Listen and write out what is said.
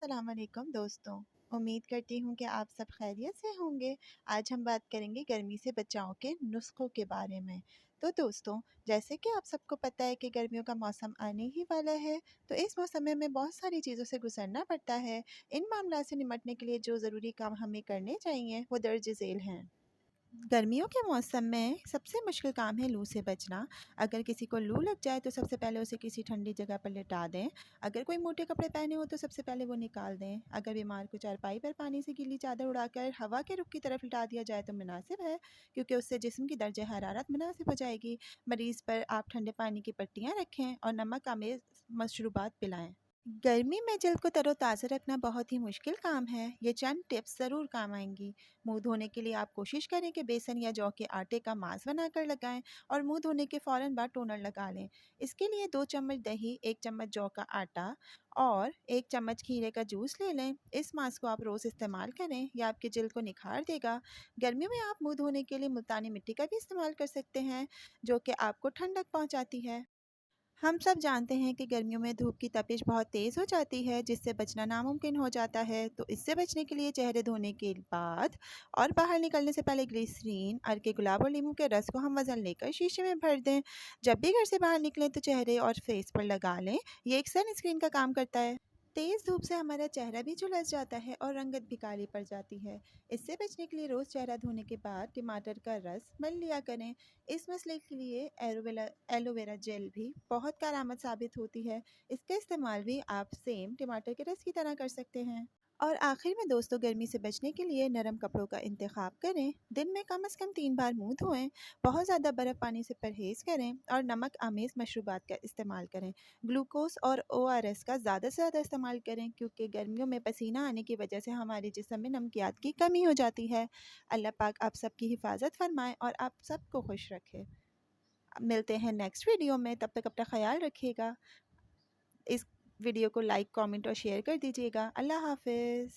अस्सलाम वालेकुम दोस्तों। उम्मीद करती हूँ कि आप सब खैरियत से होंगे। आज हम बात करेंगे गर्मी से बचाव के नुस्ख़ों के बारे में। तो दोस्तों, जैसे कि आप सबको पता है कि गर्मियों का मौसम आने ही वाला है, तो इस मौसम में हमें बहुत सारी चीज़ों से गुज़रना पड़ता है। इन मामला से निपटने के लिए जो ज़रूरी काम हमें करने चाहिए, वो दर्ज झेल हैं। गर्मियों के मौसम में सबसे मुश्किल काम है लू से बचना। अगर किसी को लू लग जाए तो सबसे पहले उसे किसी ठंडी जगह पर लिटा दें। अगर कोई मोटे कपड़े पहने हो तो सबसे पहले वो निकाल दें। अगर बीमार को चारपाई पर पानी से गीली चादर उड़ाकर हवा के रुख की तरफ लिटा दिया जाए तो मुनासिब है, क्योंकि उससे जिस्म की दर्जे हरारत मुनासिब हो जाएगी। मरीज़ पर आप ठंडे पानी की पट्टियाँ रखें और नमक आमेज़ मशरूबात पिलाएं। गर्मी में जल्द को तरोताज़ा रखना बहुत ही मुश्किल काम है। ये चंद टिप्स ज़रूर काम आएंगी। मुंह धोने के लिए आप कोशिश करें कि बेसन या जौ के आटे का मास्क बनाकर लगाएं और मुंह धोने के फ़ौरन बाद टोनर लगा लें। इसके लिए 2 चम्मच दही, 1 चम्मच जौ का आटा और 1 चम्मच खीरे का जूस ले लें। इस मास्क को आप रोज़ इस्तेमाल करें, यह आपकी जल्द को निखार देगा। गर्मियों में आप मुंह धोने के लिए मुल्तानी मिट्टी का भी इस्तेमाल कर सकते हैं, जो कि आपको ठंडक पहुँचाती है। हम सब जानते हैं कि गर्मियों में धूप की तपिश बहुत तेज़ हो जाती है, जिससे बचना नामुमकिन हो जाता है। तो इससे बचने के लिए चेहरे धोने के बाद और बाहर निकलने से पहले ग्लिसरीन, अर्के गुलाब और नींबू के रस को हम वज़न लेकर शीशे में भर दें। जब भी घर से बाहर निकलें तो चेहरे और फेस पर लगा लें। ये एक सनस्क्रीन का काम करता है। तेज़ धूप से हमारा चेहरा भी झुलस जाता है और रंगत भी काली पड़ जाती है। इससे बचने के लिए रोज़ चेहरा धोने के बाद टमाटर का रस मल लिया करें। इस मसले के लिए एलोवेरा जेल भी बहुत कारआमद साबित होती है। इसका इस्तेमाल भी आप सेम टमाटर के रस की तरह कर सकते हैं। और आखिर में दोस्तों, गर्मी से बचने के लिए नरम कपड़ों का इंतखाब करें। दिन में कम से कम 3 बार मुंह धोएं। बहुत ज़्यादा बर्फ़ पानी से परहेज़ करें और नमक आमेज़ मशरूबात का इस्तेमाल करें। ग्लूकोज़ और ओआरएस का ज़्यादा से ज़्यादा इस्तेमाल करें, क्योंकि गर्मियों में पसीना आने की वजह से हमारे जिस्म में नमकियात की कमी हो जाती है। अल्लाह पाक आप सबकी हिफाजत फरमाए और आप सबको खुश रखे। मिलते हैं नेक्स्ट वीडियो में, तब तक अपना ख्याल रखिएगा। इस वीडियो को लाइक, कमेंट और शेयर कर दीजिएगा। अल्लाह हाफ़िज़।